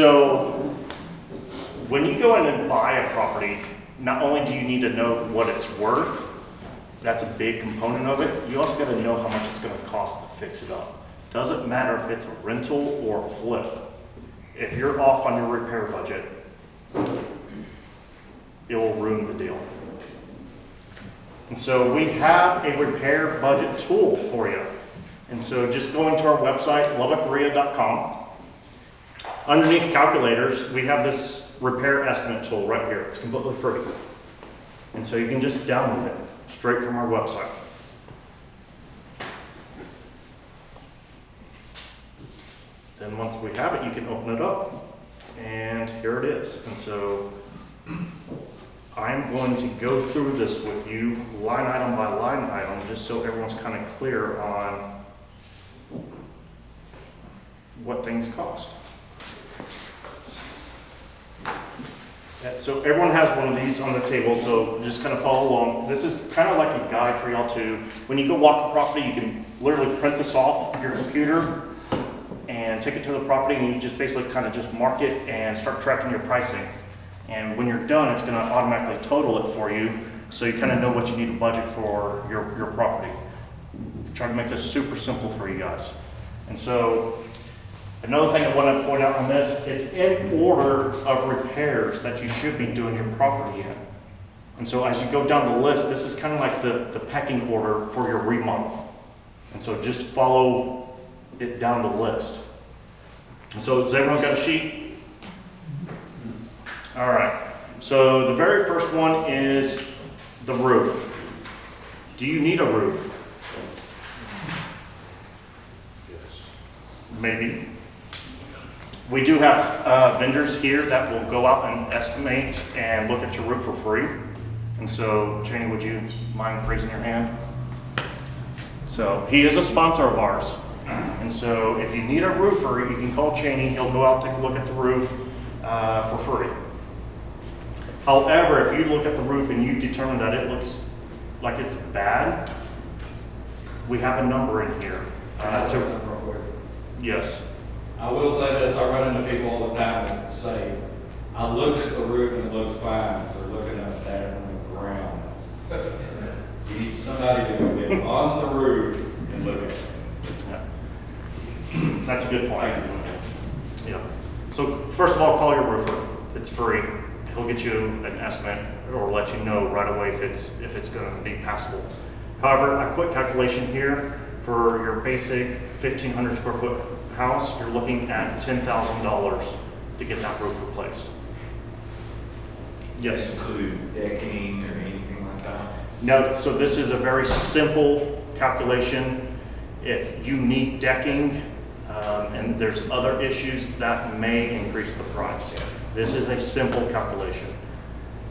So when you go in and buy a property, not only do you need to know what it's worth, that's a big component of it, you also got to know how much it's going to cost to fix it up. Doesn't matter if it's a rental or a flip. If you're off on your repair budget, it will ruin the deal. And so we have a repair budget tool for you. And so just go into our website, lubbockrea.com. Underneath calculators, we have this repair estimate tool right here. It's completely free. And so you can just download it straight from our website. Then once we have it, you can open it up, and here it is. And so I'm going to go through this with you line item by line item, just so everyone's kind of clear on what things cost. So everyone has one of these on the table, so just kind of follow along. This is kind of like a guide for y'all to, when you go walk a property, you can literally print this off your computer and take it to the property, and you just basically kind of just mark it and start tracking your pricing. And when you're done, it's going to automatically total it for you, so you kind of know what you need to budget for your property. Try to make this super simple for you guys. And so another thing I want to point out on this, it's in order of repairs that you should be doing your property in. And so as you go down the list, this is kind of like the pecking order for your remodel. And so just follow it down the list. And so has everyone got a sheet? All right. So the very first one is the roof. Do you need a roof? Yes. Maybe. We do have vendors here that will go out and estimate and look at your roof for free. And so, Cheney, would you mind raising your hand? So he is a sponsor of ours. And so if you need a roofer, you can call Cheney. He'll go out, take a look at the roof for free. However, if you look at the roof and you determine that it looks like it's bad, we have a number in here. Yes. I will say this, I run into people all the time that say, I looked at the roof and it looks fine, but they're looking at that from the ground. You need somebody to go get on the roof and look at it. Yeah. That's a good point. Yeah. So first of all, call your roofer. It's free. He'll get you an estimate or let you know right away if it's going to be passable. However, a quick calculation here for your basic 1,500 square foot house, you're looking at $10,000 to get that roof replaced. Yes. Include decking or anything like that? No, so this is a very simple calculation. If you need decking and there's other issues, that may increase the price. This is a simple calculation.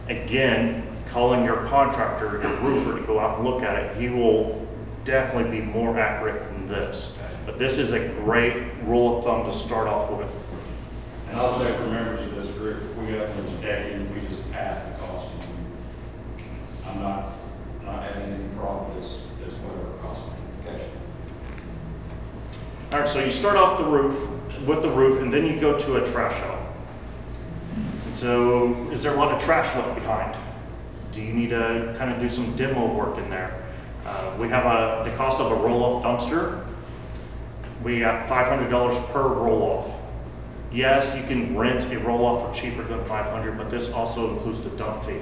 Again, calling your contractor, your roofer, to go out and look at it, he will definitely be more accurate than this. But this is a great rule of thumb to start off with. And I'll say for members of this group, if we get up into decking, we just pass the cost on you. I'm not having any problem with this whatever it costs me. Okay. All right, so you start off with the roof, and then you go to a trash out. And so is there a lot of trash left behind? Do you need to kind of do some demo work in there? We have the cost of a roll-off dumpster. We got $500 per roll-off. Yes, you can rent a roll-off for cheaper than $500, but this also includes the dump fee.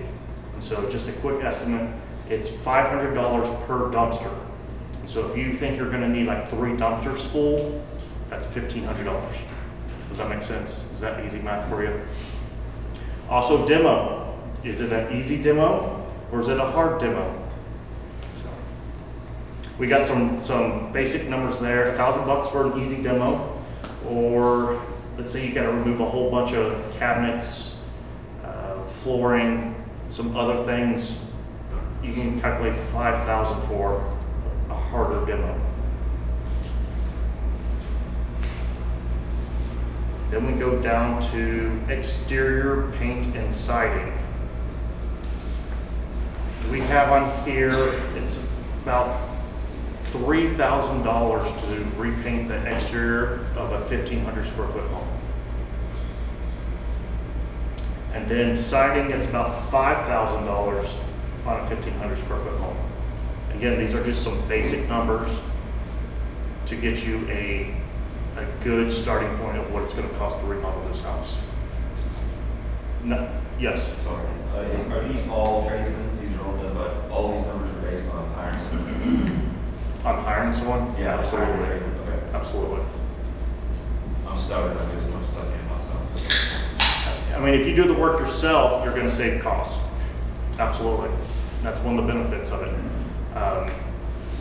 And so just a quick estimate, it's $500 per dumpster. And so if you think you're gonna need like 3 dumpsters full, that's $1,500. Does that make sense? Is that easy math for you? Also demo. Is it an easy demo or is it a hard demo? So we got some basic numbers there. $1,000 for an easy demo, or let's say you got to remove a whole bunch of cabinets, flooring, some other things. You can calculate $5,000 for a harder demo. Then we go down to exterior paint and siding. We have on here, it's about $3,000 to repaint the exterior of a 1,500 square foot home. And then siding, it's about $5,000 on a 1,500 square foot home. Again, these are just some basic numbers to get you a good starting point of what it's going to cost to remodel this house. No, yes. Sorry, are these all tradesmen? These are all done, but all these numbers are based on hiring someone? On hiring someone? Yeah, Absolutely. hiring tradesmen, okay. Absolutely. I'm stubborn, I do as much as I can myself. I mean, if you do the work yourself, you're going to save costs. Absolutely. That's one of the benefits of it.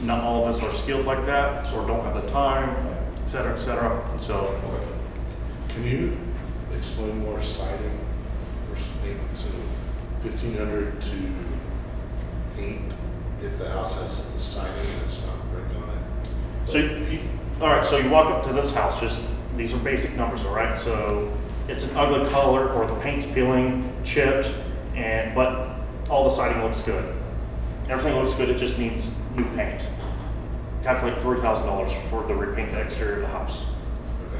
Not all of us are skilled like that, or don't have the time, et cetera, et cetera. And so, Can you explain more siding versus paint? So 1,500 to paint if the house has siding that's not brick on it? so all right, so you walk up to this house, just, these are basic numbers, all right? So it's an ugly color, or the paint's peeling, chipped, but all the siding looks good. Everything looks good, it just needs new paint. Calculate $3,000 for the repaint the exterior of the house.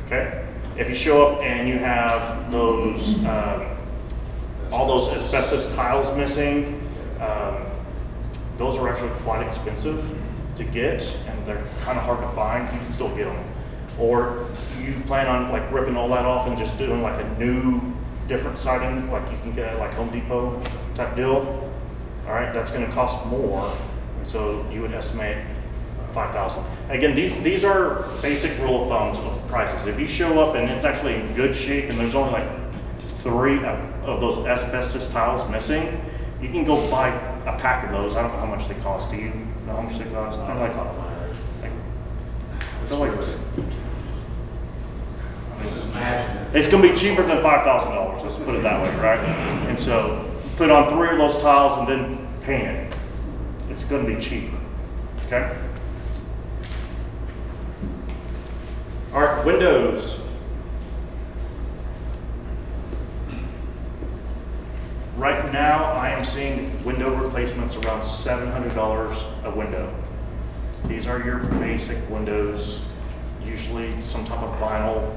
Okay? If you show up and you have those, all those asbestos tiles missing, those are actually quite expensive to get, and they're kind of hard to find. You can still get them. Or you plan on like ripping all that off and just doing like a new, different siding, like you can get at like Home Depot type deal. All right, that's going to cost more, and so you would estimate $5,000. Again, these are basic rule of thumbs of prices. If you show up and it's actually in good shape, and there's only like 3 of those asbestos tiles missing, you can go buy a pack of those. I don't know how much they cost. Do you know how much they cost? I feel like it's. Imagine it. It's going to be cheaper than $5,000. Let's put it that way, right? And so put on 3 of those tiles and then paint it. It's going to be cheaper. Okay. All right, windows. Right now, I am seeing window replacements around $700 a window. These are your basic windows, usually some type of vinyl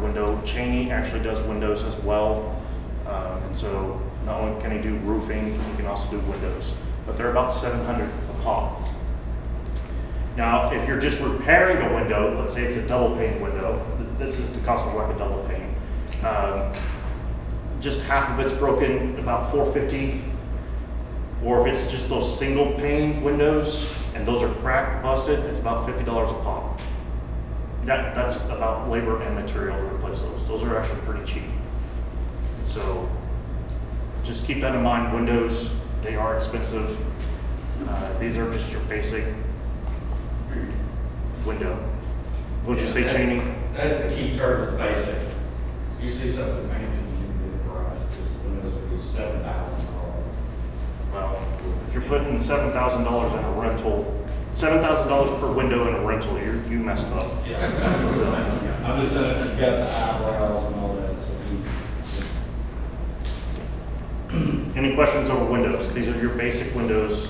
window. Cheney actually does windows as well. And so not only can he do roofing, he can also do windows. But they're about $700 a pop. Now, if you're just repairing a window, let's say it's a double pane window, this is the cost of like a double pane. Just half of it's broken, about $450. Or if it's just those single pane windows and those are cracked, busted, it's about $50 a pop. That's about labor and material to replace those. Those are actually pretty cheap. So just keep that in mind. Windows, they are expensive. These are just your basic window. What'd you say, Cheney? That's the key term, is basic. You see something fancy, you can get a price, just windows would be $7,000. Well, if you're putting $7,000 in a rental, $7,000 per window in a rental, you messed up. Yeah. So, I'm just saying, you've got the eyebrows and all that, so any questions over windows? These are your basic windows.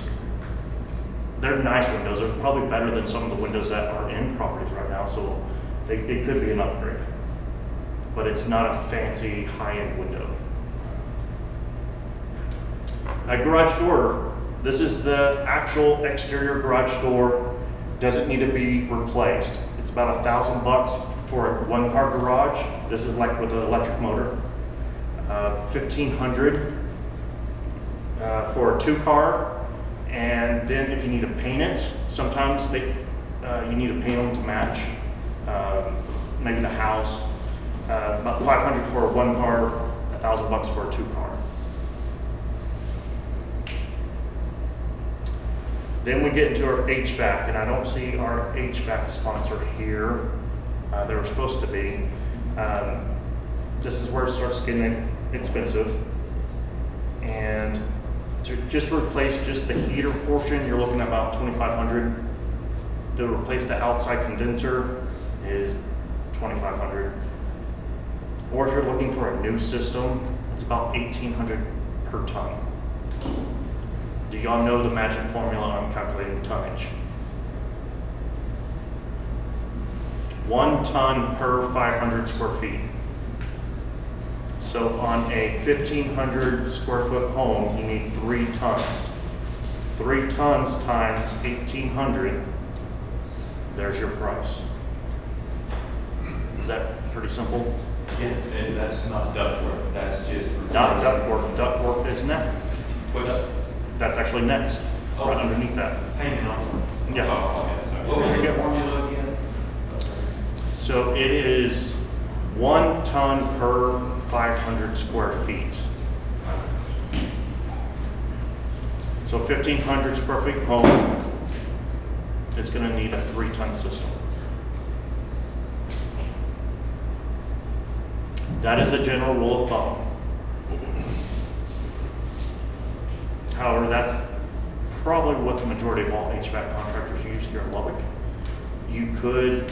They're nice windows. They're probably better than some of the windows that are in properties right now, so it could be an upgrade. But it's not a fancy high-end window. A garage door. This is the actual exterior garage door. Doesn't need to be replaced. It's about $1,000 for a one-car garage. This is like with an electric motor. $1,500 for a 2-car. And then if you need to paint it, sometimes you need to paint them to match maybe the house. About $500 for a 1-car, $1,000 for a 2-car. Then we get into our HVAC, and I don't see our HVAC sponsor here. They were supposed to be. This is where it starts getting expensive. And to just replace just the heater portion, you're looking at about $2,500. To replace the outside condenser is $2,500. Or if you're looking for a new system, it's about $1,800 per ton. Do y'all know the magic formula on calculating tonnage? 1 ton per 500 square feet. So on a 1,500 square foot home, you need 3 tons. 3 tons times 1,800, there's your price. Is that pretty simple? Yeah, and that's not ductwork, that's just. Not replacing- ductwork, ductwork is next. What? That's actually next, right underneath that. Payment on. Yeah. Oh, okay, sorry. What was the formula again? So it is 1 ton per 500 square feet. So 1,500 square feet home is gonna need a 3-ton system. That is a general rule of thumb. However, that's probably what the majority of all HVAC contractors use here in Lubbock. You could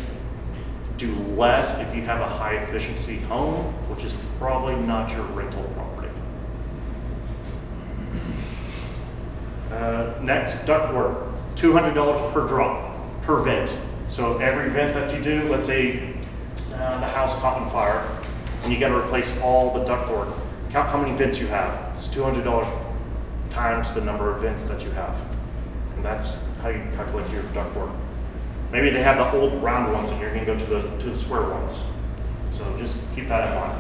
do less if you have a high efficiency home, which is probably not your rental property. Next, ductwork, $200 per drop, per vent. So every vent that you do, let's say the house caught on fire, and you gotta replace all the ductwork. Count how many vents you have. It's $200 times the number of vents that you have. And that's how you calculate your ductwork. Maybe they have the old round ones and you're gonna go to the square ones. So just keep that in mind.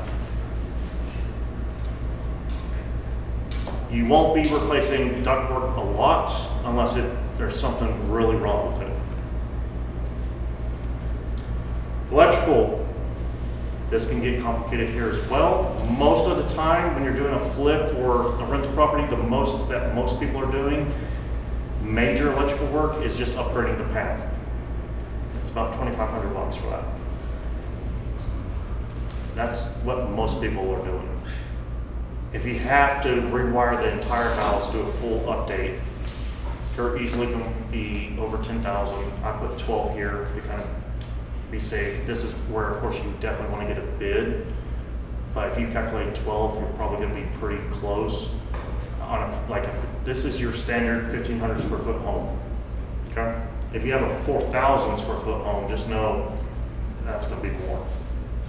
You won't be replacing ductwork a lot unless there's something really wrong with it. Electrical, this can get complicated here as well. Most of the time when you're doing a flip or a rental property, the most that most people are doing, major electrical work is just upgrading the panel. It's about $2,500 for that. That's what most people are doing. If you have to rewire the entire house, do a full update, you're easily going to be over 10,000. I put 12 here to kind of be safe. This is where, of course, you definitely want to get a bid. But if you calculate 12, you're probably going to be pretty close. On if this is your standard 1,500 square foot home, okay? If you have a 4,000 square foot home, just know that's going to be more.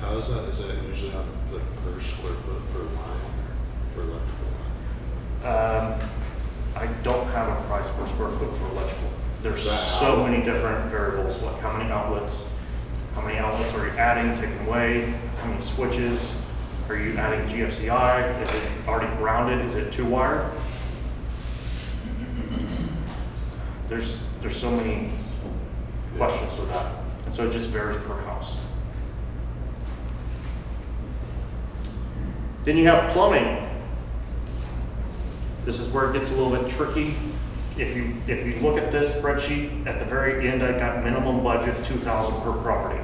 How is that? Is that usually on like per square foot for line, for electrical line? I don't have a price per square foot for electrical. There's Is that so how- many different variables, like how many outlets are you adding, taking away, how many switches, are you adding GFCI, is it already grounded, is it 2-wire? There's so many questions to that, and so it just varies per house. Then you have plumbing. This is where it gets a little bit tricky. If you look at this spreadsheet, at the very end, I got minimum budget $2,000 per property.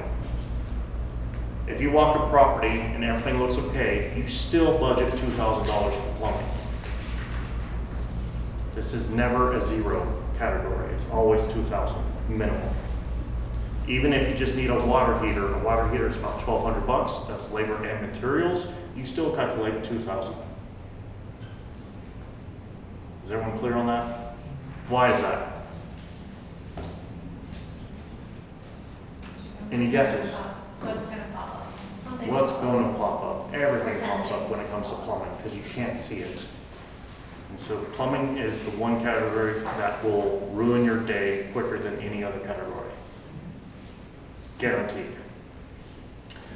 If you walk a property and everything looks okay, you still budget $2,000 for plumbing. This is never a zero category. It's always $2,000 minimum. Even if you just need a water heater is about $1,200. That's labor and materials. You still calculate $2,000. Is everyone clear on that? Why is that? Any guesses? What's gonna pop up? Something. What's going to pop up? Everything pops up when it comes to plumbing because you can't see it. And so plumbing is the one category that will ruin your day quicker than any other category. Guaranteed.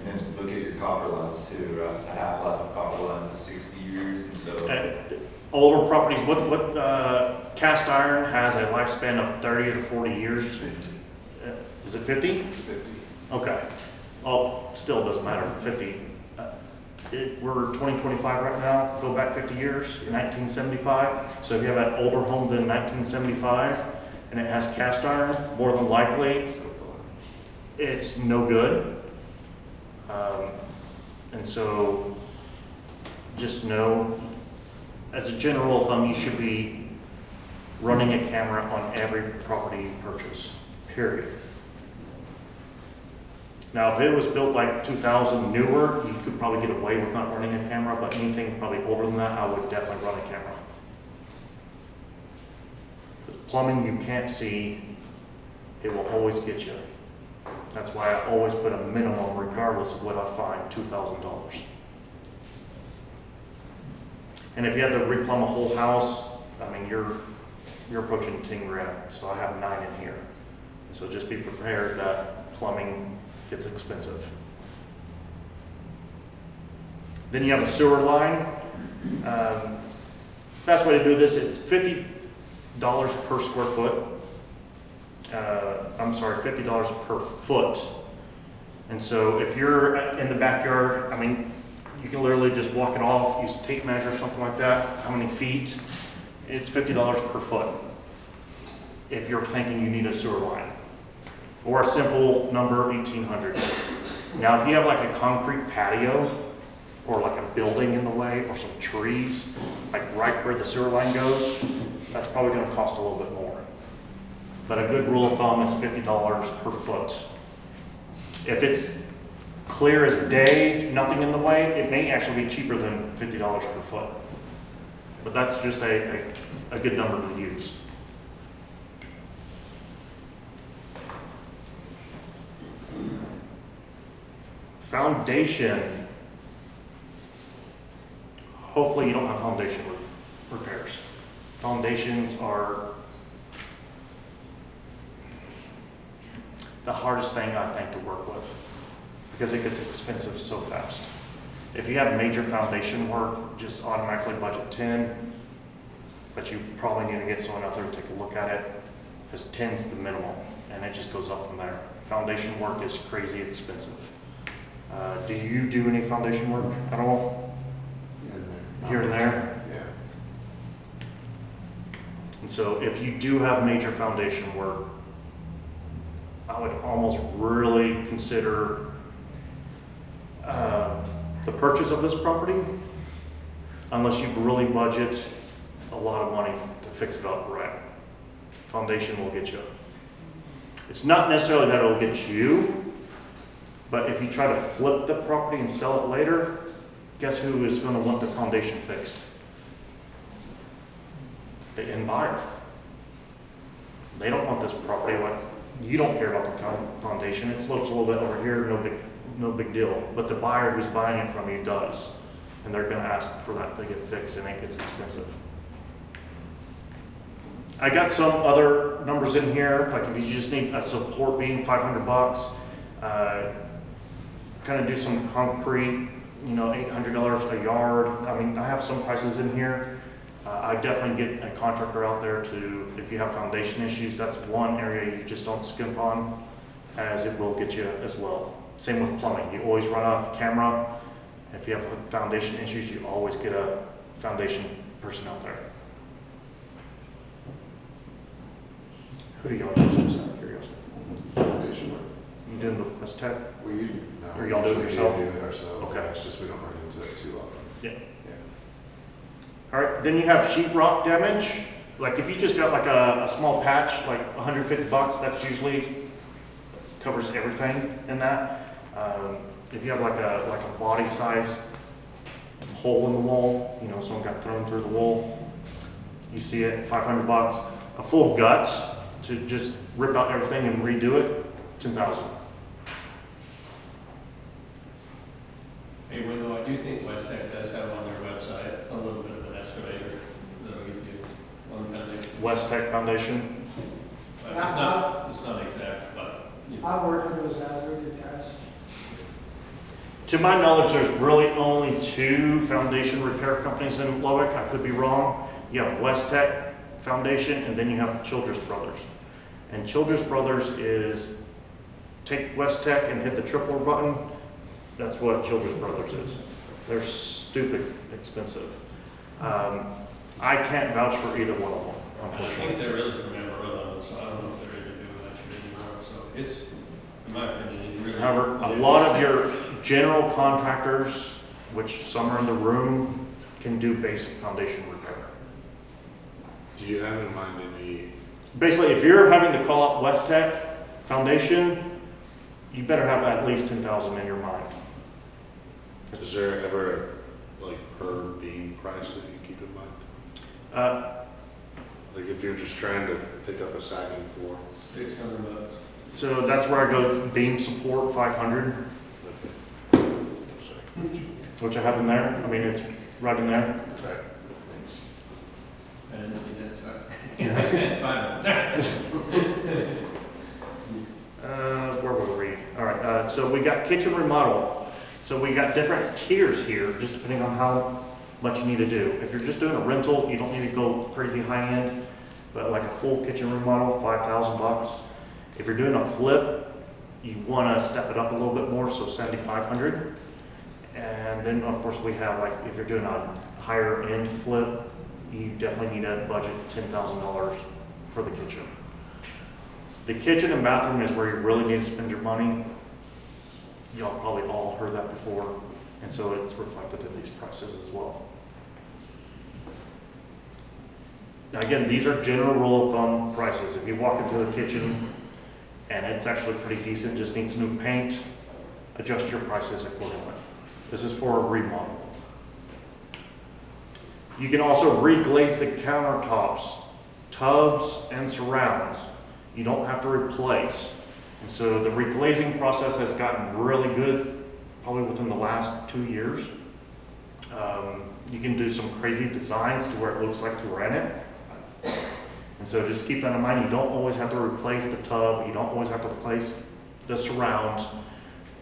And then look at your copper lines too, a half-life of copper lines is 60 years, and so. Older properties, what cast iron has a lifespan of 30 to 40 years? Is it 50? 50. Okay. Oh, still doesn't matter, 50. We're 2025 right now, go back 50 years, 1975. So if you have an older home than 1975 and it has cast iron, more than likely it's no good. And so just know, as a general thumb, you should be running a camera on every property you purchase, period. Now, if it was built like 2000 newer, you could probably get away with not running a camera, but anything probably older than that, I would definitely run a camera. Because plumbing you can't see, it will always get you. That's why I always put a minimum, regardless of what I find, $2,000. And if you had to replumb a whole house, I mean, you're approaching 10 grand, so I have 9 in here. So just be prepared that plumbing gets expensive. Then you have a sewer line. Best way to do this, it's $50 per square foot. I'm sorry, $50 per foot. And so if you're in the backyard, I mean, you can literally just walk it off, use a tape measure, something like that, how many feet, it's $50 per foot. If you're thinking you need a sewer line. Or a simple number, 1,800. Now, if you have like a concrete patio, or like a building in the way, or some trees, like right where the sewer line goes, that's probably gonna cost a little bit more. But a good rule of thumb is $50 per foot. If it's clear as day, nothing in the way, it may actually be cheaper than $50 per foot. But that's just a good number to use. Foundation. Hopefully you don't have foundation repairs. Foundations are the hardest thing, I think, to work with because it gets expensive so fast. If you have major foundation work, just automatically budget 10, but you probably need to get someone out there to take a look at it because 10 is the minimum and it just goes up from there. Foundation work is crazy expensive. Do you do any foundation work at all? Here and there? Yeah. And so if you do have major foundation work, I would almost really consider the purchase of this property, unless you really budget a lot of money to fix it up right. Foundation will get you. It's not necessarily that it'll get you, but if you try to flip the property and sell it later, guess who is going to want the foundation fixed? The end buyer. They don't want this property. Like, you don't care about the foundation. It slopes a little bit over here, no big deal. But the buyer who's buying it from you does, and they're going to ask for that to get fixed, and it gets expensive. I got some other numbers in here. Like if you just need a support beam, $500. Kind of do some concrete. $800 a yard. I mean, I have some prices in here. I definitely get a contractor out there to, if you have foundation issues, that's one area you just don't skimp on, as it will get you as well. Same with plumbing. You always run a camera. If you have foundation issues, you always get a foundation person out there. Who do y'all use, just out of curiosity? Foundation work. You doing the West Tech? No, Or y'all do it yourself? We do it ourselves. Okay. It's just we don't run into it too often. Yeah. Yeah. All right, then you have sheetrock damage. Like if you just got like a small patch, like $150, that usually covers everything in that. If you have like a body size hole in the wall, someone got thrown through the wall, you see it, $500. A full gut to just rip out everything and redo it, $10,000. Hey, Wendell, I do think West Tech does have on their website a little bit of an excavator that'll give you one foundation. West Tech Foundation. It's not exact, but I've worked with those guys, they're good guys. To my knowledge, there's really only 2 foundation repair companies in Lubbock. I could be wrong. You have West Tech Foundation, and then you have Childress Brothers. And Childress Brothers is take West Tech and hit the triple button. That's what Childress Brothers is. They're stupid expensive. I can't vouch for either one of them, I think unfortunately. they're really from Amarillo, so I don't know if they're even doing that shit anymore. So it's, in my opinion, it's really. However, a lot of your general contractors, which some are in the room, can do basic foundation repair. Do you have in mind any? Basically, if you're having to call up West Tech Foundation, you better have at least 10,000 in your mind. Is there ever like per beam price that you keep in mind? Like if you're just trying to pick up a sagging floor? $600. So that's where I go beam support 500, which I have in there. I mean, it's right in there. Okay. I didn't see that, sorry. Yeah. Fine. Where were we? All right, so we got kitchen remodel. So we got different tiers here, just depending on how much you need to do. If you're just doing a rental, you don't need to go crazy high end, but like a full kitchen remodel, $5,000. If you're doing a flip, you want to step it up a little bit more, so $7,500. And then of course we have, like, if you're doing a higher end flip, you definitely need to budget $10,000 for the kitchen. The kitchen and bathroom is where you really need to spend your money. Y'all probably all heard that before, and so it's reflected in these prices as well. Now again, these are general rule of thumb prices. If you walk into a kitchen and it's actually pretty decent, just needs new paint, adjust your prices accordingly. This is for a remodel. You can also reglaze the countertops, tubs, and surrounds. You don't have to replace. And so the reglazing process has gotten really good, probably within the last 2 years. You can do some crazy designs to where it looks like granite. And so just keep that in mind. You don't always have to replace the tub. You don't always have to replace the surround.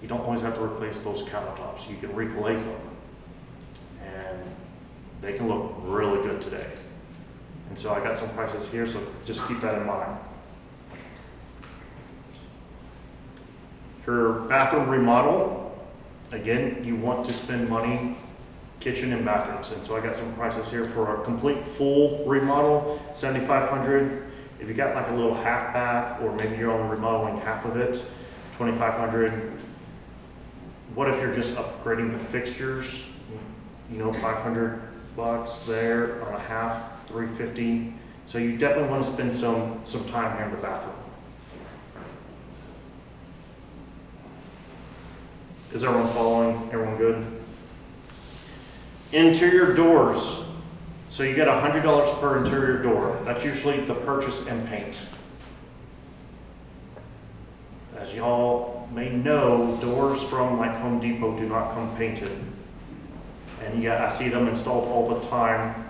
You don't always have to replace those countertops. You can reglaze them. And they can look really good today. And so I got some prices here, so just keep that in mind. For bathroom remodel, again, you want to spend money, kitchen and bathrooms. And so I got some prices here for a complete full remodel, $7,500. If you got like a little half bath, or maybe you're only remodeling half of it, $2,500. What if you're just upgrading the fixtures? You know, $500 there on a half, $350. So you definitely want to spend some time here in the bathroom. Is everyone following? Everyone good? Interior doors. So you get $100 per interior door. That's usually the purchase and paint. As y'all may know, doors from like Home Depot do not come painted. And yet I see them installed all the time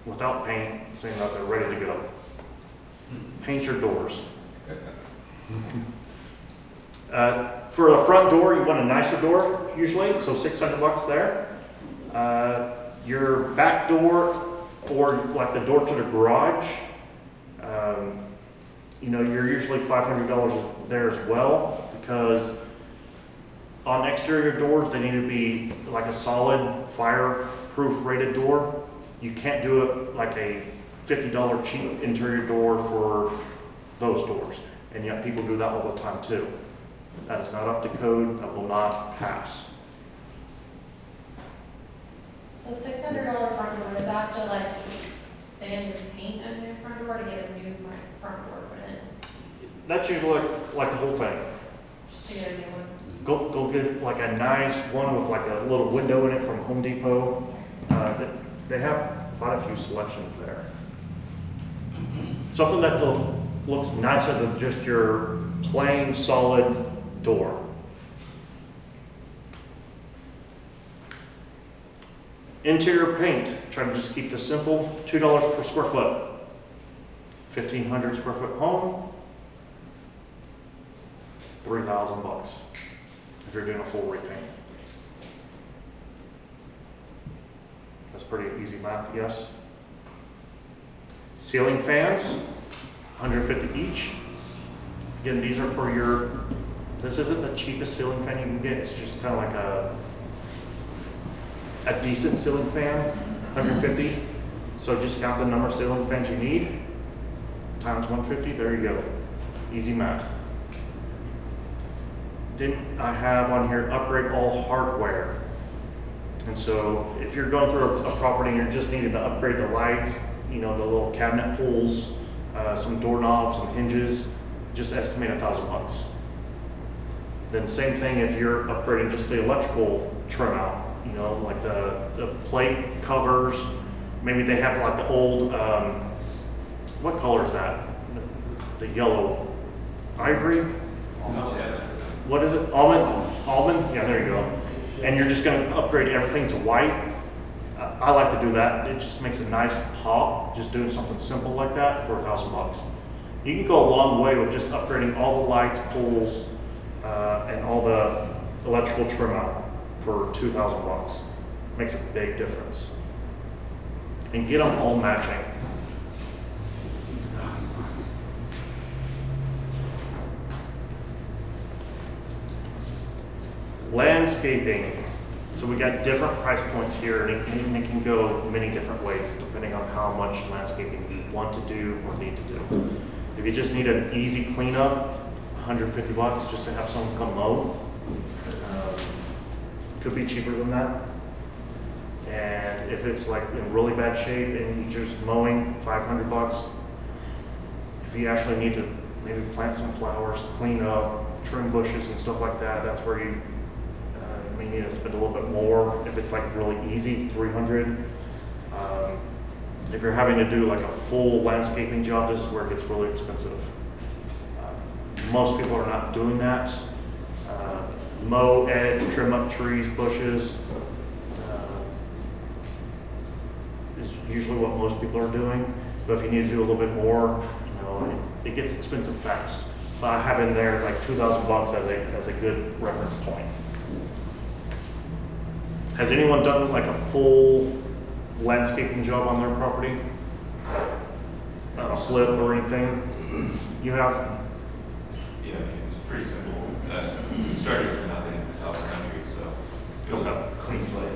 without paint, saying that they're ready to go. Paint your doors. For a front door, you want a nicer door usually, so $600 there. Your back door, or like the door to the garage, you know, you're usually $500 there as well, because on exterior doors, they need to be like a solid fireproof rated door. You can't do it like a $50 cheap interior door for those doors. And yet people do that all the time too. That is not up to code, that will not pass. So $600 front door, is that to like sand and paint on your front door to get a new front door put in? That's usually like the whole thing. Just to get a new one? Go get like a nice one with like a little window in it from Home Depot. They have quite a few selections there. Something that looks nicer than just your plain solid door. Interior paint, try to just keep this simple, $2 per square foot. 1,500 square foot home, $3,000 if you're doing a full repaint. That's pretty easy math, yes? Ceiling fans, $150 each. Again, these are for your, this isn't the cheapest ceiling fan you can get, it's just kind of like a decent ceiling fan, $150. So just count the number of ceiling fans you need, times 150, there you go. Easy math. Then I have on here, upgrade all hardware. And so if you're going through a property and you're just needing to upgrade the lights, you know, the little cabinet pulls, some doorknobs and hinges, just estimate $1,000. Then same thing if you're upgrading just the electrical trim out, you know, like the plate covers, maybe they have like the old, what color is that? The yellow ivory? What is it? Almond? Almond? Yeah, there you go. And you're just going to upgrade everything to white. I like to do that. It just makes a nice pop, just doing something simple like that for $1,000. You can go a long way with just upgrading all the lights, poles, and all the electrical trim out for $2,000. Makes a big difference. And get them all matching. Landscaping. So we got different price points here, and it can go many different ways depending on how much landscaping you want to do or need to do. If you just need an easy cleanup, $150 just to have someone come mow. Could be cheaper than that. And if it's like in really bad shape and you're just mowing, $500. If you actually need to maybe plant some flowers, clean up, trim bushes and stuff like that, that's where you may need to spend a little bit more. If it's like really easy, $300. If you're having to do like a full landscaping job, this is where it gets really expensive. Most people are not doing that. Mow, edge, trim up trees, bushes is usually what most people are doing. But if you need to do a little bit more, it gets expensive fast. But I have in there like $2,000 as a good reference point. Has anyone done like a full landscaping job on their property? A flip or anything? You have? Yeah, it's pretty simple. Started from nothing across the country, so it was a clean slate.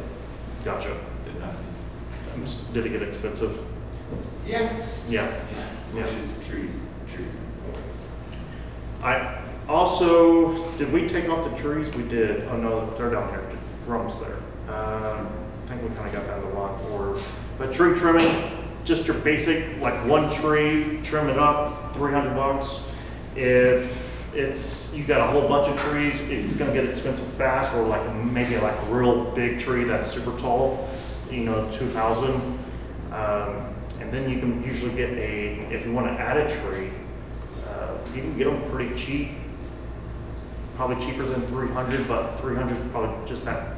Gotcha. Did nothing. Did it get expensive? Yeah. Yeah. Yeah. Bushes, trees. I also, did we take off the trees? We did. Oh no, they're down there. Rome's there. I think we kind of got that in the wrong order. But tree trimming, just your basic, like one tree, trim it up, $300. If you got a whole bunch of trees, it's going to get expensive fast. Or like maybe like a real big tree that's super tall, $2,000. And then you can usually get if you want to add a tree, you can get them pretty cheap. Probably cheaper than $300, but $300 is probably just that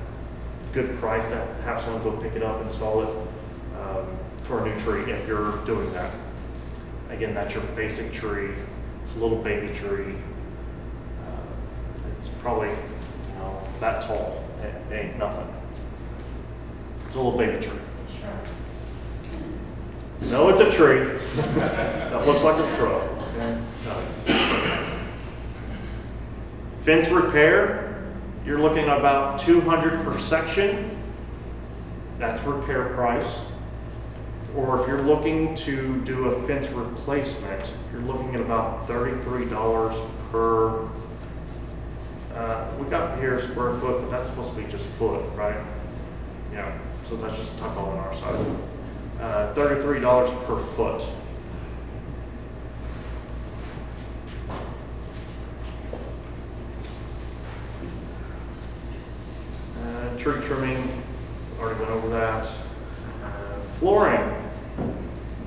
good price to have someone go pick it up, install it for a new tree if you're doing that. Again, that's your basic tree. It's a little baby tree. It's probably that tall. It ain't nothing. It's a little baby tree. No, it's a tree. That looks like a shrub. Okay? No. Fence repair, you're looking at about $200 per section. That's repair price. Or if you're looking to do a fence replacement, you're looking at about $33 per, we got here square foot, but that's supposed to be just foot, right? Yeah, so that's just tuck all on our side. $33 per foot. Tree trimming, already went over that. Flooring,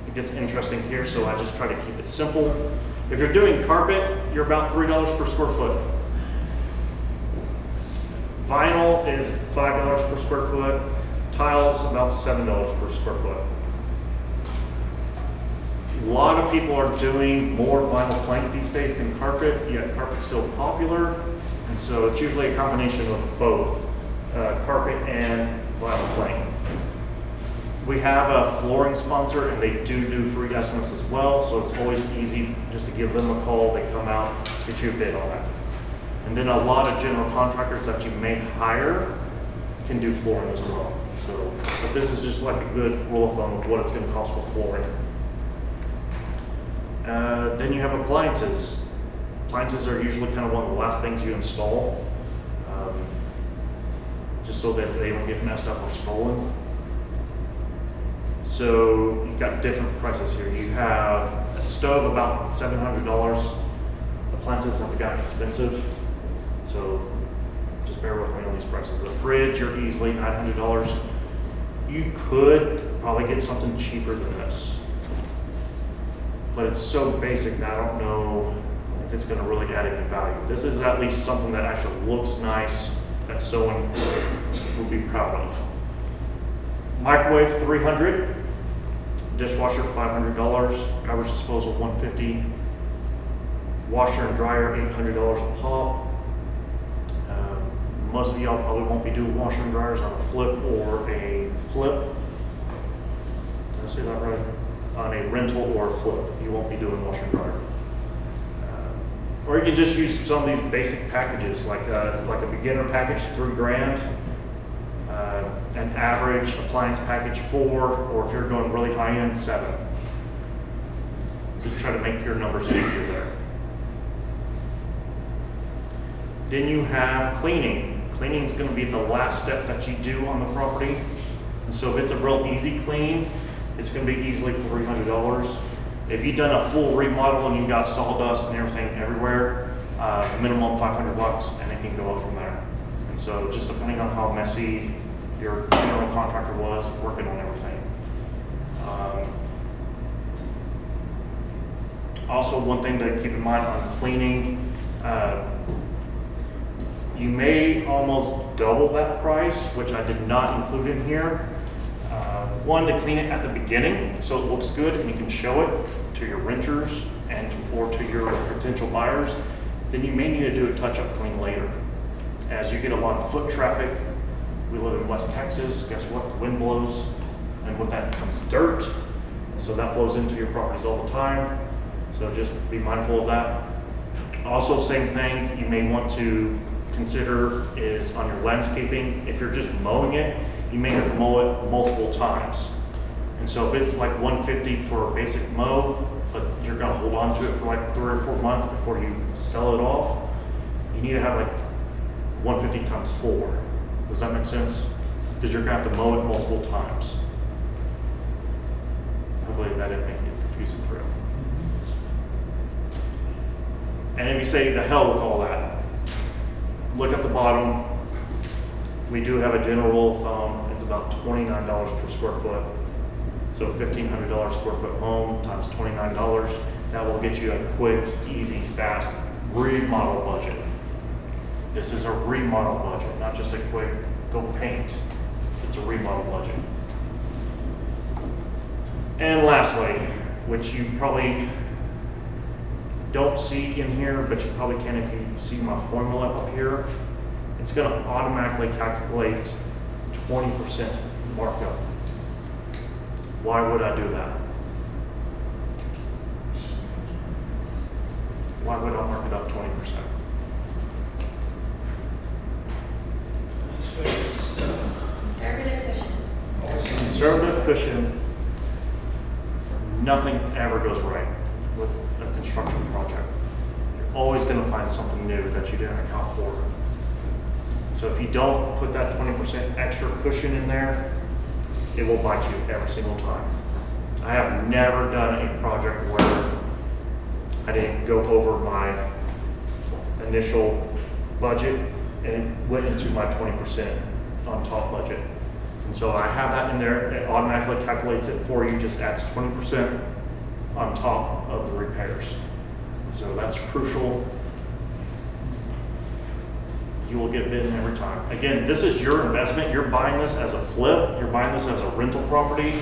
it gets interesting here, so I just try to keep it simple. If you're doing carpet, you're about $3 per square foot. Vinyl is $5 per square foot. Tiles, about $7 per square foot. A lot of people are doing more vinyl plank these days than carpet, yet carpet's still popular. And so it's usually a combination of both carpet and vinyl plank. We have a flooring sponsor and they do free estimates as well. So it's always easy just to give them a call. They come out, get you a bid on that. And then a lot of general contractors that you may hire can do flooring as well. So, but this is just like a good rule of thumb of what it's going to cost for flooring. Then you have appliances. Appliances are usually kind of one of the last things you install, just so that they don't get messed up or stolen. So you've got different prices here. You have a stove about $700. Appliances have gotten expensive, so just bear with me on these prices. A fridge, you're easily $900. You could probably get something cheaper than this, but it's so basic that I don't know if it's going to really add any value. This is at least something that actually looks nice, that someone would be proud of. Microwave, 300. Dishwasher, $500. Garbage disposal, $150. Washer and dryer, $800 a pop. Most of y'all probably won't be doing washer and dryers on a flip or a flip. Did I say that right? On a rental or a flip. You won't be doing washer and dryer. Or you can just use some of these basic packages, like a beginner package, $3,000. An average appliance package, $4,000, or if you're going really high end, $7,000. Just try to make your numbers easier there. Then you have cleaning. Cleaning is going to be the last step that you do on the property. And so if it's a real easy clean, it's going to be easily $300. If you've done a full remodel and you got sawdust and everything everywhere, minimum $500, and it can go up from there. And so just depending on how messy your general contractor was working on everything. Also, one thing to keep in mind on cleaning, you may almost double that price, which I did not include in here. One, to clean it at the beginning so it looks good and you can show it to your renters or to your potential buyers. Then you may need to do a touch-up clean later. As you get a lot of foot traffic, we live in West Texas, guess what? The wind blows, and with that comes dirt. So that blows into your properties all the time. So just be mindful of that. Also, same thing you may want to consider is on your landscaping. If you're just mowing it, you may have to mow it multiple times. And so if it's like $150 for a basic mow, but you're gonna hold on to it for like 3 or 4 months before you sell it off, you need to have like 150 times 4. Does that make sense? Because you're gonna have to mow it multiple times. Hopefully that didn't make it confusing for you. And if you say the hell with all that, look at the bottom. We do have a general rule of thumb. It's about $29 per square foot. So $1,500 square foot home times $29. That will get you a quick, easy, fast remodel budget. This is a remodel budget, not just a quick go paint. It's a remodel budget. And lastly, which you probably don't see in here, but you probably can if you see my formula up here, it's going to automatically calculate 20% markup. Why would I do that? Why would I mark it up 20%? Conservative cushion. Conservative cushion, nothing ever goes right with a construction project. You're always going to find something new that you didn't account for. So if you don't put that 20% extra cushion in there, it will bite you every single time. I have never done a project where I didn't go over my initial budget and it went into my 20% on top budget. And so I have that in there. It automatically calculates it for you, just adds 20% on top of the repairs. So that's crucial. You will get bitten every time. Again, this is your investment. You're buying this as a flip. You're buying this as a rental property.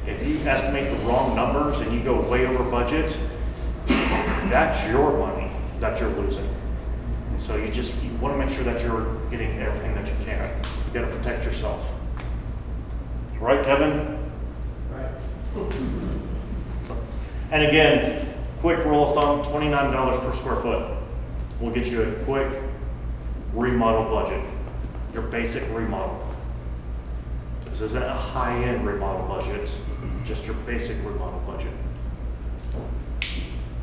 If you estimate the wrong numbers and you go way over budget, that's your money that you're losing. And so you want to make sure that you're getting everything that you can. You got to protect yourself. Right, Kevin? Right. And again, quick rule of thumb, $29 per square foot will get you a quick remodel budget, your basic remodel. This isn't a high-end remodel budget, just your basic remodel budget.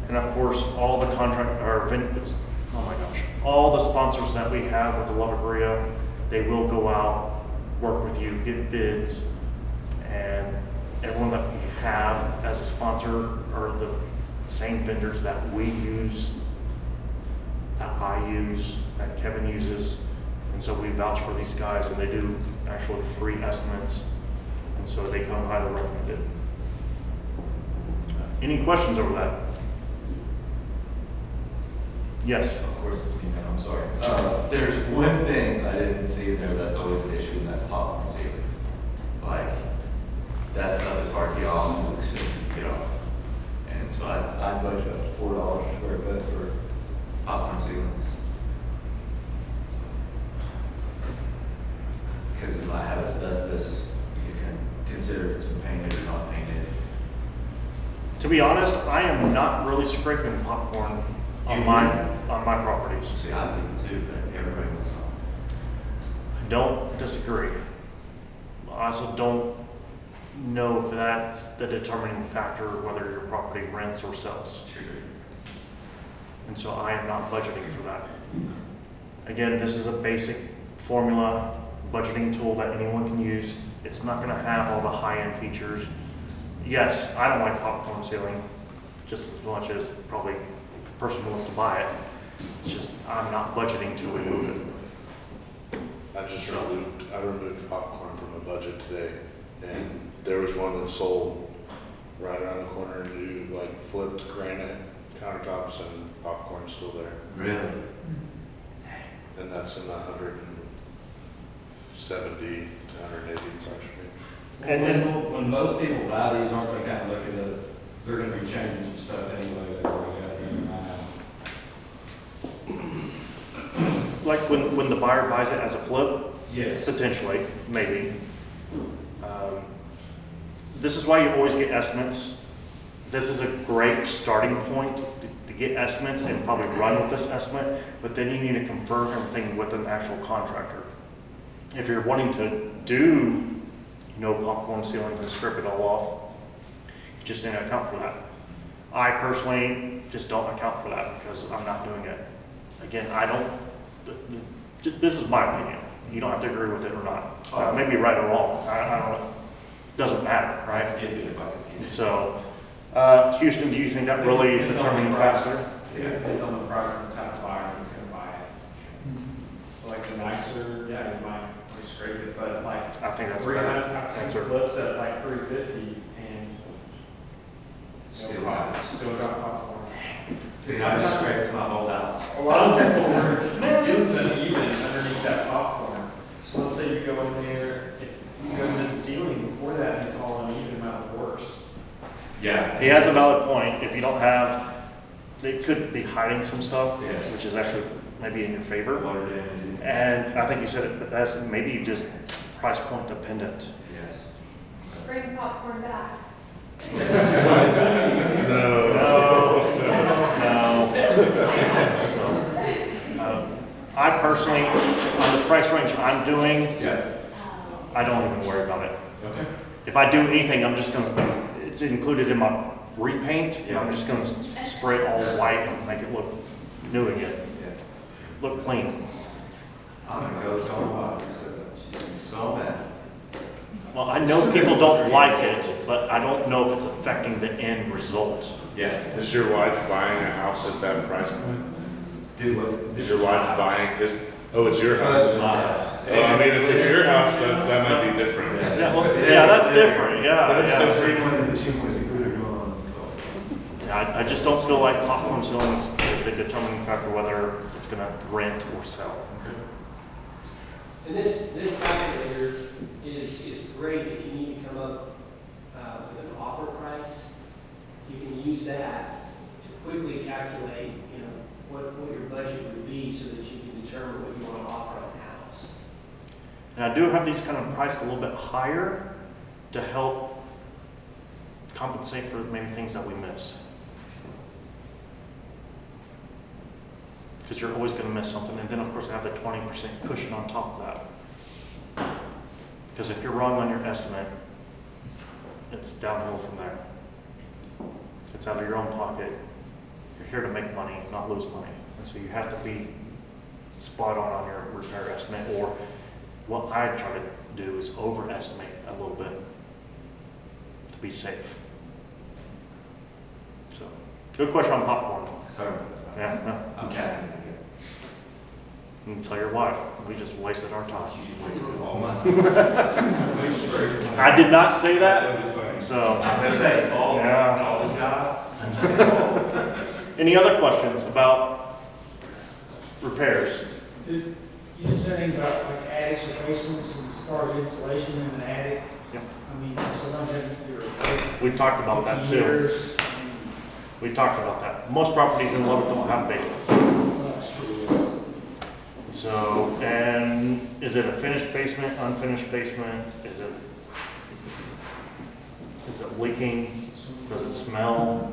And of course, all the all the sponsors that we have with the Love Agria, they will go out, work with you, get bids, and everyone that we have as a sponsor are the same vendors that we use, that I use, that Kevin uses. And so we vouch for these guys, and they do actually free estimates. And so they come highly recommended. Any questions over that? Yes. Of course, it's me, man, I'm sorry. There's one thing I didn't see in there that's always an issue, and that's pop-on ceilings. Like, I'd budget up to $4 a square foot for popcorn ceilings. Because it might have asbestos, you can consider if it's been painted or not painted. To be honest, I am not really scraping popcorn on my properties. See, I do too, but everybody was not. I don't disagree. I also don't know if that's the determining factor whether your property rents or sells. Sure. And so I am not budgeting for that. Again, this is a basic formula budgeting tool that anyone can use. It's not gonna have all the high-end features. Yes, I don't like popcorn ceiling just as much as probably the person who wants to buy it. It's just, I'm not budgeting to remove it. I removed popcorn from a budget today, and there was one that sold right around the corner, new, like flipped granite countertops, and popcorn's still there. Really? And that's in the 170 to 180 price range. And then, When most people buy these, aren't they kind of looking at, they're gonna be changing some stuff anyway, they've already got it in mind. like when the buyer buys it as a flip, Yes. potentially, maybe. This is why you always get estimates. This is a great starting point to get estimates and probably run with this estimate, but then you need to confirm everything with an actual contractor. If you're wanting to do no popcorn ceilings and strip it all off, you just need to account for that. I personally just don't account for that because I'm not doing it. Again, this is my opinion. You don't have to agree with it or not. Maybe right or wrong. I don't know. Doesn't matter, right? So, Houston, do you think that really is determining factor? Yeah, it depends on the price and the type of buyer that's gonna buy it. So like the nicer, yeah, you might scrape it, but like. I think that's a 300, better I've seen answer. flips at like 350 and. Still got Still got popcorn. See, I just scraped my whole house. A lot of people were, because the ceiling's uneven underneath that popcorn. So let's say you go in there, if you go into the ceiling before that, and it's all uneven, it might look worse. Yeah. He has a valid point. If you don't have, they could be hiding some stuff, Yes. which is actually maybe in your favor. Water damage. And I think you said it best, maybe just price point dependent. Yes. Bring popcorn back. I personally, on the price range I'm doing, Yeah. I don't even worry about it. Okay. If I do anything, I'm just gonna, it's included in my repaint, and I'm just gonna spray it all white and make it look new again, Yeah. look clean. I'm gonna go with Tony Watt, you said that. She's so mad. Well, I know people don't like it, but I don't know if it's affecting the end result. Yeah. Is your wife buying a house at that price point? Do what? Is your wife buying his, oh, it's your house? Well, I mean, if it's your house, that might be different. Yeah, well, yeah, that's different, yeah, That's yeah. different. She was included on, so. Yeah, I just don't feel like popcorn ceiling is the determining factor whether it's gonna rent or sell. And this calculator is great if you need to come up with an offer price. You can use that to quickly calculate, what your budget would be so that you can determine what you want to offer on the house. And I do have these kind of priced a little bit higher to help compensate for maybe things that we missed. Because you're always gonna miss something, and then of course I have the 20% cushion on top of that. Because if you're wrong on your estimate, it's downhill from there. It's out of your own pocket. You're here to make money, not lose money. And so you have to be spot on your repair estimate, or what I try to do is overestimate a little bit to be safe. So, good question on popcorn. Sorry. Yeah, no, I'm capping it you can tell your wife, we just wasted our time. again. You wasted all my. I did not say that, so. I'm gonna say, call Yeah. this guy. Any other questions about repairs? Did you just say anything about like attics or basements and as far as installation in an attic? Yep. I mean, so long as it's your replaced. We talked about that too. We talked about that. Most properties in Lubbock don't have basements. Well, that's true. So, and is it a finished basement, unfinished basement? Is it leaking? Does it smell?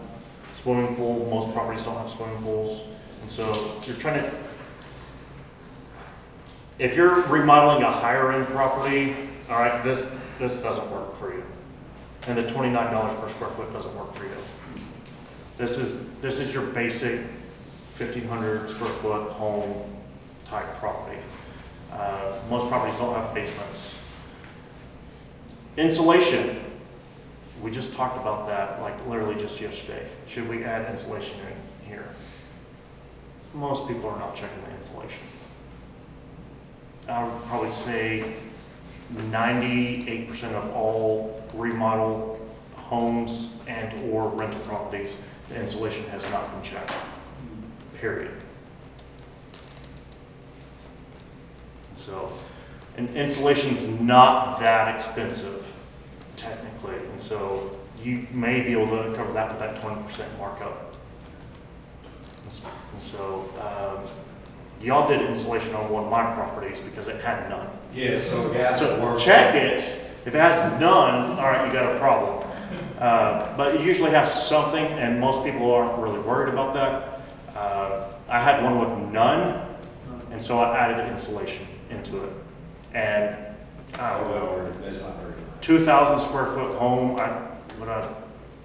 Swimming pool, most properties don't have swimming pools. And so you're trying to, if you're remodeling a higher end property, all right, this doesn't work for you. And the $29 per square foot doesn't work for you. This is your basic 1,500 square foot home type property. Most properties don't have basements. Insulation, we just talked about that like literally just yesterday. Should we add insulation in here? Most people are not checking the insulation. I would probably say 98% of all remodel homes and or rental properties, the insulation has not been checked, period. So, and insulation's not that expensive, technically, and so you may be able to cover that with that 20% markup. And so, y'all did insulation on one of my properties because it had none. Yeah, so gas. So check it. If it has none, all right, you got a problem. But you usually have something, and most people aren't really worried about that. I had one with none, and so I added insulation into it. And I don't know, That's not very good. 2,000 square foot home, what I,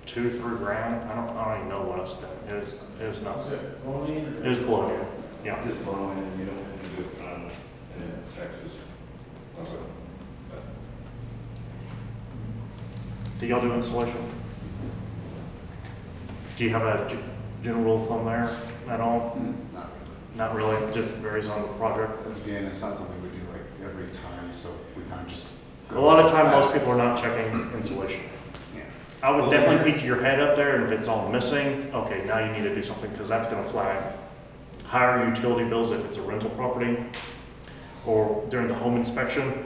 2-3 grand. I don't even know what I spent. It was Is nothing. it only in? It was blowing in. Yeah. Just blow in and you don't have to do it in Texas. Okay. Do y'all do installation? Do you have a general rule of thumb there at all? Not really. Not really, it just varies on the project. Again, it's not something we do like every time, so we kind of just. A lot of time, most people are not checking insulation. Yeah. I would definitely peek your head up there, and if it's all missing, okay, now you need to do something, because that's gonna flag higher utility bills if it's a rental property, or during the home inspection,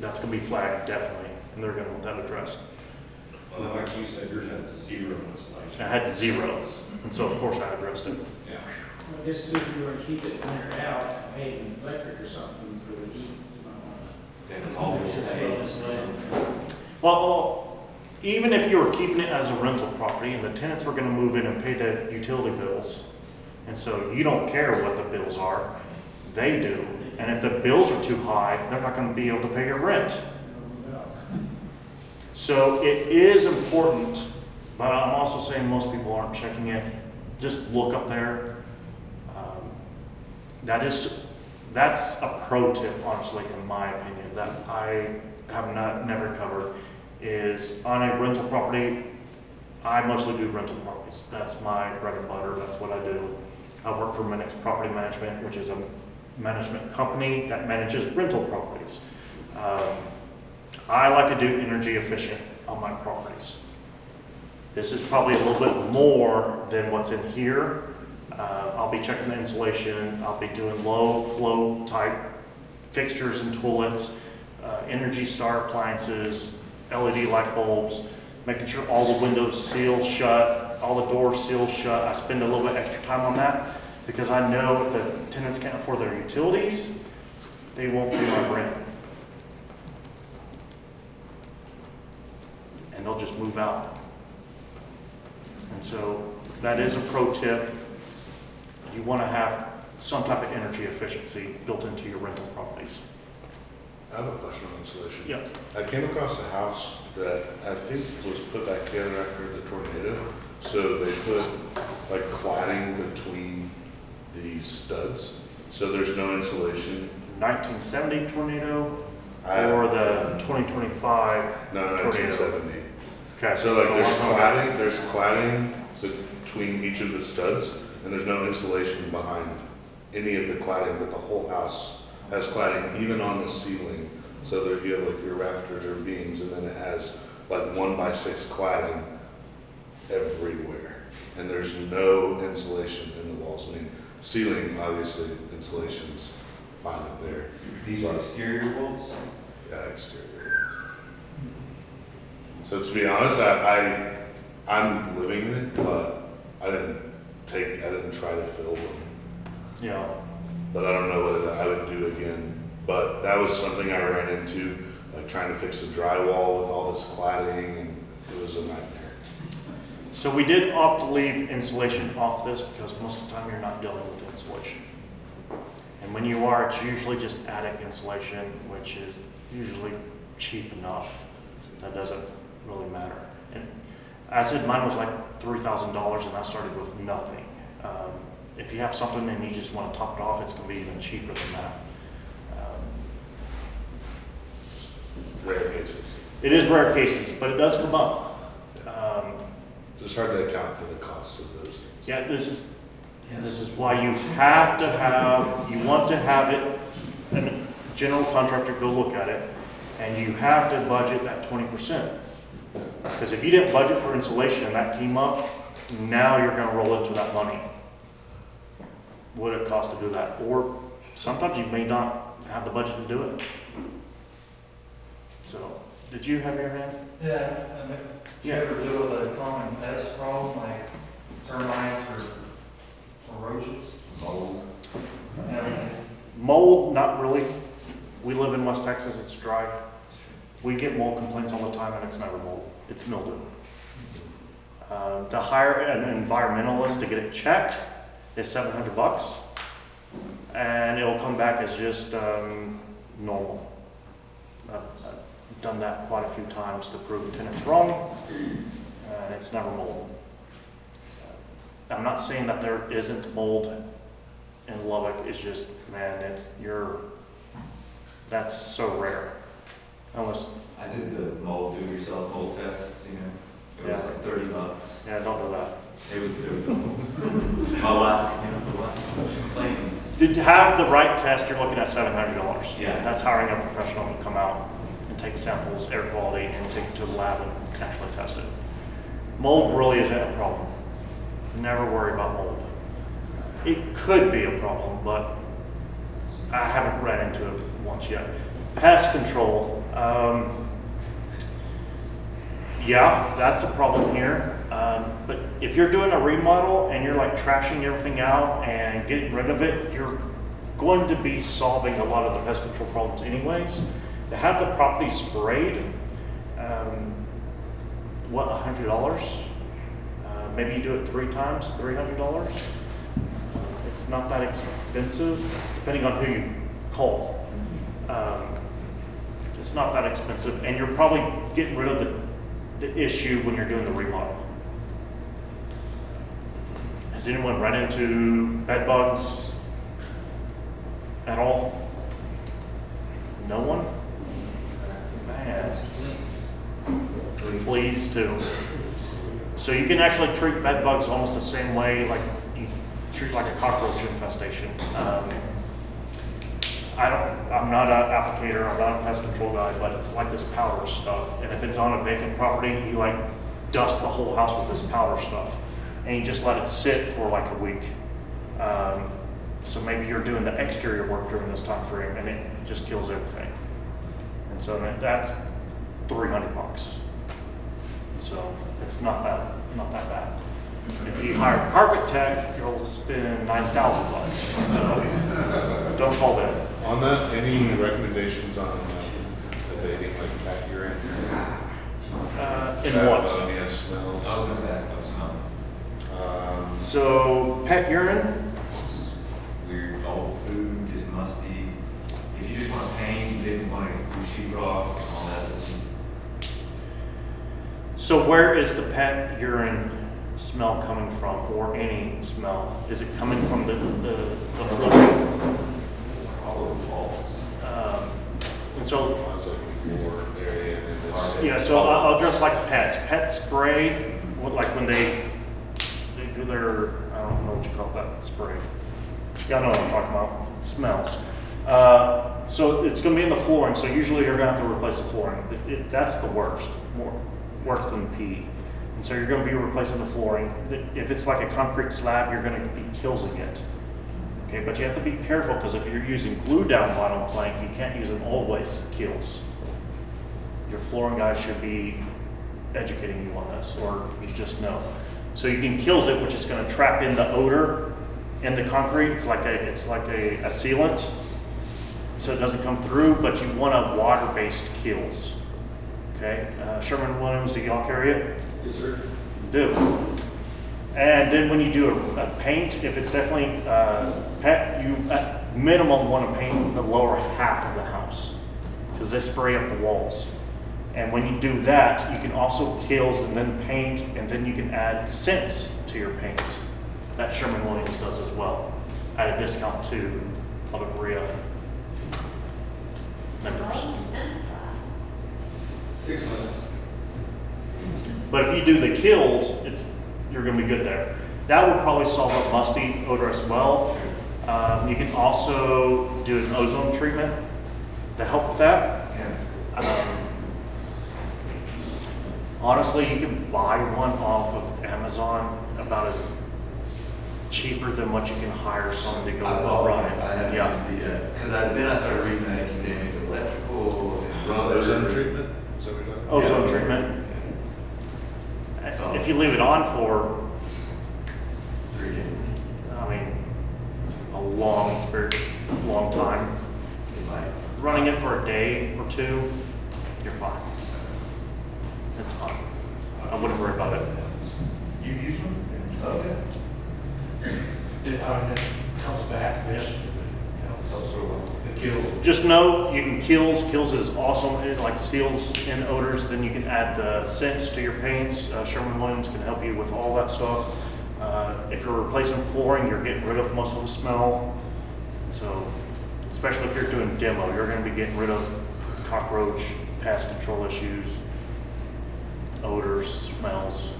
that's gonna be flagged definitely, and they're gonna want that addressed. Well, like you said, yours had 0 installation. I had 0, and so of course I addressed it. Yeah. Well, just if you were to keep it when you're out, pay electric or something for the heat, you might And want always to. pay. Well, even if you were keeping it as a rental property and the tenants were gonna move in and pay the utility bills, and so you don't care what the bills are, they do. And if the bills are too high, they're not gonna be able to pay your rent. So it is important, but I'm also saying most people aren't checking it. Just look up there. That's a pro tip, honestly, in my opinion, that I have never covered, is on a rental property. I mostly do rental properties. That's my bread and butter. That's what I do. I work for Minix Property Management, which is a management company that manages rental properties. I like to do energy efficient on my properties. This is probably a little bit more than what's in here. I'll be checking the insulation. I'll be doing low flow type fixtures and toilets, Energy Star appliances, LED light bulbs, making sure all the windows seal shut, all the doors seal shut. I spend a little bit extra time on that because I know if the tenants can't afford their utilities, they won't pay my rent. And they'll just move out. And so that is a pro tip. You want to have some type of energy efficiency built into your rental properties. I have a question on insulation. Yeah. I came across a house that I think was put back together after the tornado. So they put like cladding between the studs. So there's no insulation. 1970 tornado I- or the 2025 No, tornado? 1970. Okay. So like I'm- there's cladding between each of the studs, and there's no insulation behind any of the cladding, but the whole house has cladding, even on the ceiling. So there you have like your rafters or beams, and then it has like 1x6 cladding everywhere. And there's no insulation in the walls. I mean, ceiling, obviously, insulation's fine up there. These are exterior walls? Yeah, exterior. So to be honest, I I'm living in it, but I didn't try to fill them. You know, But I don't know what I would do again. But that was something I ran into, like trying to fix the drywall with all this cladding, and it was a nightmare. so we did opt to leave insulation off this because most of the time you're not dealing with insulation. And when you are, it's usually just attic insulation, which is usually cheap enough. That doesn't really matter. And I said mine was like $3,000 and I started with nothing. If you have something and you just want to top it off, it's going to be even cheaper than that. Rare cases. It is rare cases, but it does come up. It's hard to account for the cost of those things. Yeah, this is why you have to have, you want to have it, a general contractor go look at it, and you have to budget that 20%. Because if you didn't budget for insulation and that came up, now you're gonna roll into that money. What it costs to do that, or sometimes you may not have the budget to do it. So, did you have your hand? Yeah, I mean, you ever deal with a common pest problem like termites or roaches? Mold. Yeah. Mold, not really. We live in West Texas, it's dry. We get mold complaints all the time and it's never mold, it's mildew. To hire an environmentalist to get it checked is $700, and it'll come back as just normal. I've done that quite a few times to prove tenants wrong, and it's never mold. I'm not saying that there isn't mold in Lubbock, it's just, man, that's so rare. Unless, I did the mold, do-it-yourself mold tests, it was Yeah. like $30. yeah, don't do that. It was my wife, the wife complaining. To have the right test, you're looking at $700. Yeah. That's hiring a professional to come out and take samples, air quality, and take it to the lab and actually test it. Mold really isn't a problem. Never worry about mold. It could be a problem, but I haven't ran into it once yet. Pest control, yeah, that's a problem here. But if you're doing a remodel and you're like trashing everything out and getting rid of it, you're going to be solving a lot of the pest control problems anyways. To have the property sprayed, what, $100? Maybe you do it 3 times, $300. It's not that expensive, depending on who you call. It's not that expensive, and you're probably getting rid of the issue when you're doing the remodel. Has anyone run into bed bugs at all? No one? Man. Fleas too. So you can actually treat bed bugs almost the same way like you treat like a cockroach infestation. I'm not an applicator, I'm not a pest control guy, but it's like this powder stuff. And if it's on a vacant property, you like dust the whole house with this powder stuff. And you just let it sit for like a week. So maybe you're doing the exterior work during this time frame and it just kills everything. And so that's $300. So it's not that bad. If you hire a carpet tech, you'll spend $9,000. So don't fall dead. On that, any recommendations on the dating, like cat urine? In what? Ammonia smells. I was going to ask about smell. So pet urine, Weird, old food, just musty. If you just want to paint, you didn't want to do sheetrock, all that. so where is the pet urine smell coming from, or any smell? Is it coming from the flooring? All over the walls. And so, It's like floor area and this. yeah, so I'll address like pets. Pet spray, like when they do their, I don't know what you call that spray. Y'all know what I'm talking about, it smells. So it's gonna be in the flooring, so usually you're gonna have to replace the flooring. That's the worst, worse than pee. And so you're gonna be replacing the flooring. If it's like a concrete slab, you're gonna be killing it. Okay, but you have to be careful because if you're using glue down vinyl plank, you can't use an always kills. Your flooring guys should be educating you on this, or you just know. So you can kills it, which is going to trap in the odor in the concrete. It's like a sealant, so it doesn't come through. But you want a water-based kills. Okay, Sherman-Williams, do y'all carry it? Yes, sir. You do. And then when you do a paint, if it's definitely you at minimum want to paint the lower half of the house because they spray up the walls. And when you do that, you can also kills and then paint, and then you can add scents to your paints. That Sherman-Williams does as well, at a discount to other Bria members. How long cents last? 6 months. But if you do the kills, you're going to be good there. That would probably solve up musty odor as well. You can also do an ozone treatment to help with that. Honestly, you can buy one off of Amazon about as cheaper than what you can hire someone to go run it. I haven't Yeah. used it yet, because then I started reading that you can make electrical and rubber. Ozone treatment? Is that what you're talking about? Ozone Yeah. treatment. So- If you leave it on for, 3 days. I mean, a long time, It might. running it for a day or two, you're fine. It's fine. I wouldn't worry about it. You've used one? Okay. It comes back, which, So sort of the kills. Just know you can kills. Kills is awesome. It like seals in odors. Then you can add the scents to your paints. Sherman-Williams can help you with all that stuff. If you're replacing flooring, you're getting rid of most of the smell. So, especially if you're doing demo, you're going to be getting rid of cockroach, pest control issues, odors, smells.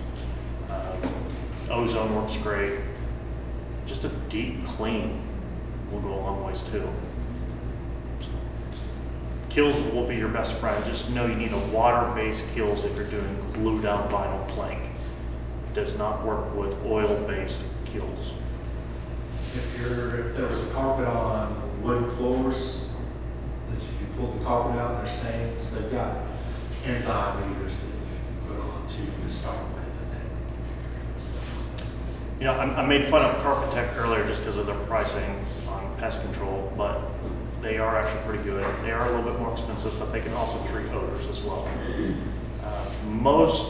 Ozone works great. Just a deep clean will go a long ways too. So, kills will be your best friend. Just know you need a water-based kills if you're doing glue down vinyl plank. It does not work with oil-based kills. If there was a carpet on wooden floors, that you can pull the carpet out, and there's stains, they've got enzyme meters that you can put on to start with. You know, I made fun of Carpet Tech earlier just because of their pricing on pest control, but they are actually pretty good. They are a little bit more expensive, but they can also treat odors as well. Most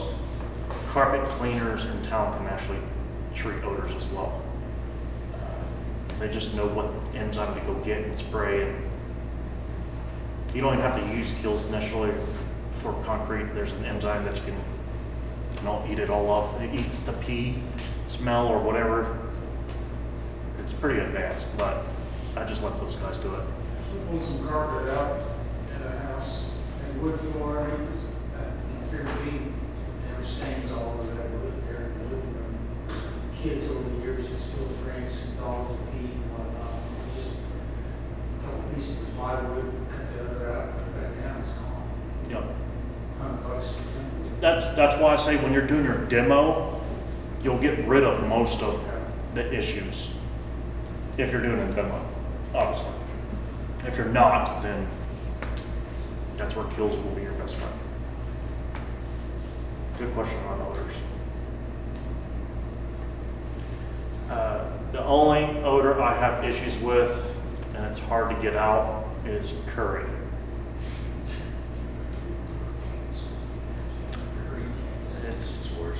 carpet cleaners in town can actually treat odors as well. They just know what enzyme to go get and spray, and you don't even have to use kills necessarily for concrete. There's an enzyme that you can eat it all up. It eats the pee smell or whatever. It's pretty advanced, but I just let those guys do it. Pull some carpet out in a house and wood floor, fair beam, there stains all over that wood there in the living room. Kids over the years, it still drinks, dogs will pee and whatnot. Just a couple pieces of plywood, cut the other out, put it back down, it's gone. Yep. $100. That's why I say when you're doing your demo, you'll get rid of most of the issues if you're doing a demo, obviously. If you're not, then that's where kills will be your best friend. Good question on odors. The only odor I have issues with, and it's hard to get out, is curry. It's worse.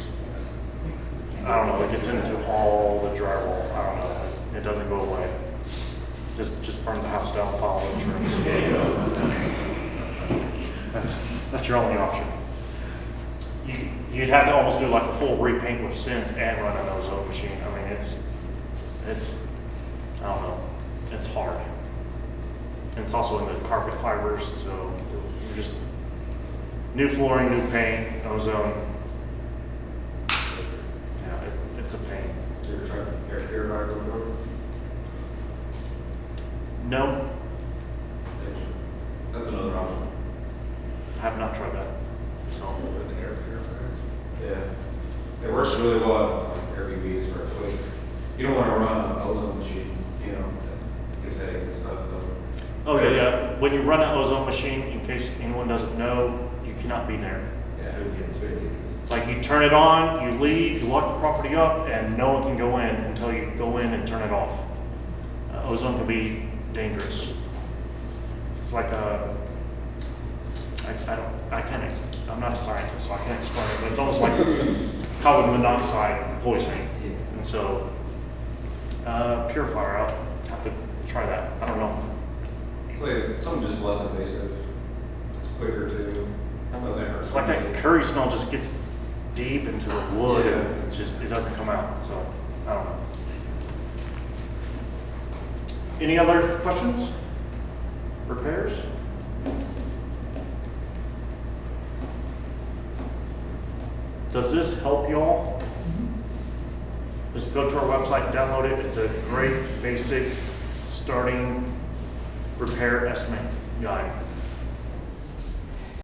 I don't know, it gets into all the drywall. I don't know. It doesn't go away. Just burn the house down, file insurance. That's your only option. You'd have to almost do like a full repaint with scents and run an ozone machine. I mean, it's I don't know. It's hard. And it's also in the carpet fibers, so you're just new flooring, new paint, ozone. Yeah, it's a pain. You ever tried air purifier before? No, That's another option. I have not tried that. So An air purifier? Yeah. It works really well on Airbnbs for a quick. You don't want to run an ozone machine, that gets headaches and stuff, so. oh yeah. When you run an ozone machine, in case anyone doesn't know, you cannot be there. Yeah, it's very dangerous. Like you turn it on, you leave, you lock the property up, and no one can go in until you go in and turn it off. Ozone can be dangerous. It's like I'm not a scientist, so I can't explain it, but it's almost like carbon monoxide poisoning. And so, purifier, I'll have to try that. I don't know. It's like something just less invasive. It's quicker too. Doesn't hurt. It's like that curry smell just gets deep into the wood Yeah. and it doesn't come out. So, I don't know. Any other questions? Repairs? Does this help y'all? Just go to our website, download it. It's a great basic starting repair estimate guide.